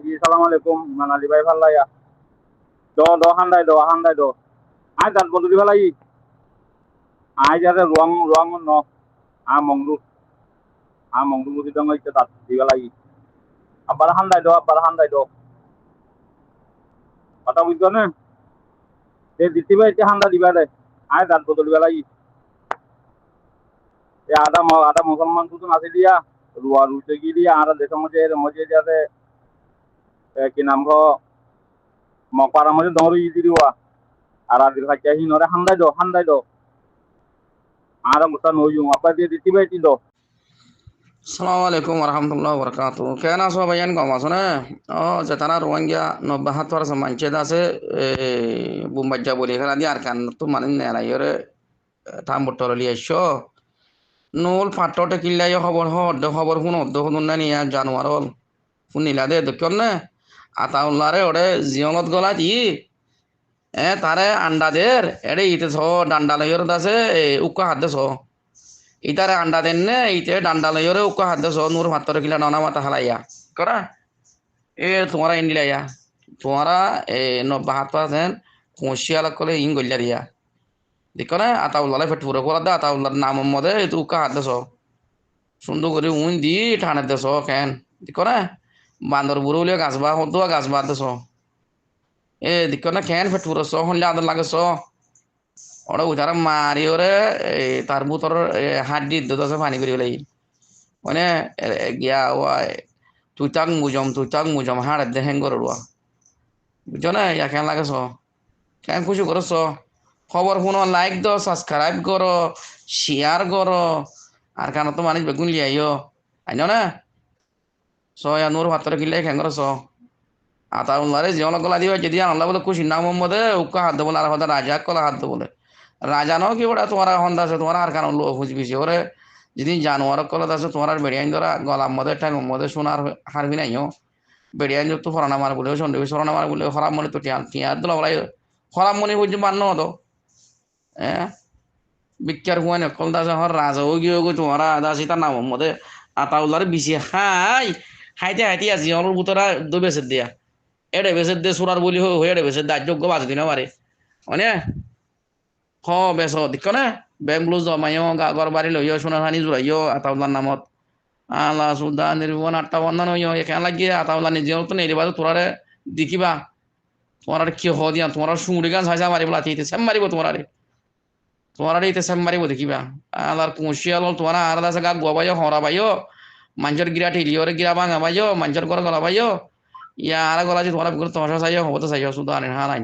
জি সালাম আলাইকুম মানালি ভাই ভাল লাগা do handai do ai dan bodu di balai ai jare ruang ruang no a mongdu budi dong ite dat di balai abar handai do কথা বুঝছো না যে দিতে ভাই হান্দা দিবা দে আয় দাঁত বদল বেলাই আদা মুসলমান শুধু আছে দিয়া রুয়া রুতে গিয়ে দিয়া আর দেশের মধ্যে যাতে কি নাম ঘ মকপাড়ার মধ্যে দৌড়ি দি দিওয়া আর আদির খাইতে হিনরে হান্দাই দো আর গোটা নইও আবার দিয়ে দিতে ভাই তি দো Assalamualaikum warahmatullahi wabarakatuh. Kena so bayan ko masone. Oh, jatana ruangya no bahator sa mancheda se bumbaja boli kala di arkan tu manin nela yore tam botol liye sho. Nol fatote killa yo khobor huno do hunna ni ya januarol. Funila de dokkonne ata ullare ore zionot gola di tare anda der ede ite so dandala yor dase ukka hadde so. ইতারে আন্ডা দেন নে ইতে ডান্ডা লইরে উকা হাত দেছো নূর ভাতরে কিলা ননা মাথা হালাইয়া করা এ তোমারা ইন্ডিলাইয়া তোমারা এ 90% কোশিয়ালা কলে ইং গল্লা দিয়া দেখো না আতাউল্লাহ ফেট পুরো করা দা আতাউল্লাহর নাম মধ্যে তো উকা হাত দেছো সুন্দর করে উন দি ঠানে দেছো কেন দেখো না বান্দর বুড়ো লিয়ে গাছবা দেছো এ দেখো না কেন ফেট পুরো সো হলে আদর লাগে সো ওরা উঠারা মারি ওরে তার বুতর হাড্ডি দুধ পানি করি লাই মানে গিয়া তুই তাক মুজম হাড় দে হ্যাং করে রুয়া বুঝছো না ইয়া কেন লাগে কেন খুশি করছ খবর শুনো লাইক দো সাবস্ক্রাইব করো শেয়ার করো আর কেন তো মানুষ বেগুন লিয়াইও আইন না ইয়া নূর ভাতরে কিনলে খেং করছ আতা উল্লারে জীবন গলা দিবা যদি আল্লাহ বলে খুশি নাম মধ্যে উকা হাত দেবো আর হতে রাজা কলা হাত দেবো রাজা নো কি বড় তোমার হন্দা আছে তোমার আর কেন লো খুঁজবিছি ওরে যদি জানোয়ার কলত আছে তোমার বেড়িয়াইন ধরা গলার মধ্যে ঠ্যাং মধ্যে সোনার হারবি নাইও বেড়িয়াইন তো ফরানা মার বলে সন্দেহ ফরানা মার বলে খরাব মনে তো টিয়া দিল বলাই খরাব মনে বুঝছি মান্য হতো হ্যাঁ বিখ্যার হুয়ান কল দাস হর রাজা ও গিয়ে গো তোমারা দাসি তার নাম মধ্যে আতা উল্লার বিশি হাইতে আজি অলর বুতরা দো বেসের দিয়া এড়ে বেসের দে সুরার বলি হয়ে এড়ে বেসের দার যোগ্য বাজ দিন পারে মানে বেসো দিক না বেঙ্গলুর জমাইও গাগর বাড়ি লইও সোনাহানি জুড়াইও আতাউল্লার নামত আল্লাহ সুদা নির্বন আটটা বন্ধন হইও এখান লাগিয়ে আতাউল্লাহ নিজেও তো নেই বাজু তোরারে দেখিবা তোমার কি হ দিয়া তোমার সুমুড়ি গান হাসা মারিব লাথিতে সেম মারিব তোমার ইতে সেম মারিব দেখিবা আল্লাহর কুশিয়াল তোমার আর দাসে গা গোবাইও হরা বাইও মানুষের গিরা ঠেলিওরে গিরা ভাঙা বাইও মানুষের ঘর গলা বাইও ইয়া আর গলা যে তোমার তোমার চাইও হবো তো চাইও সুদা হারাইন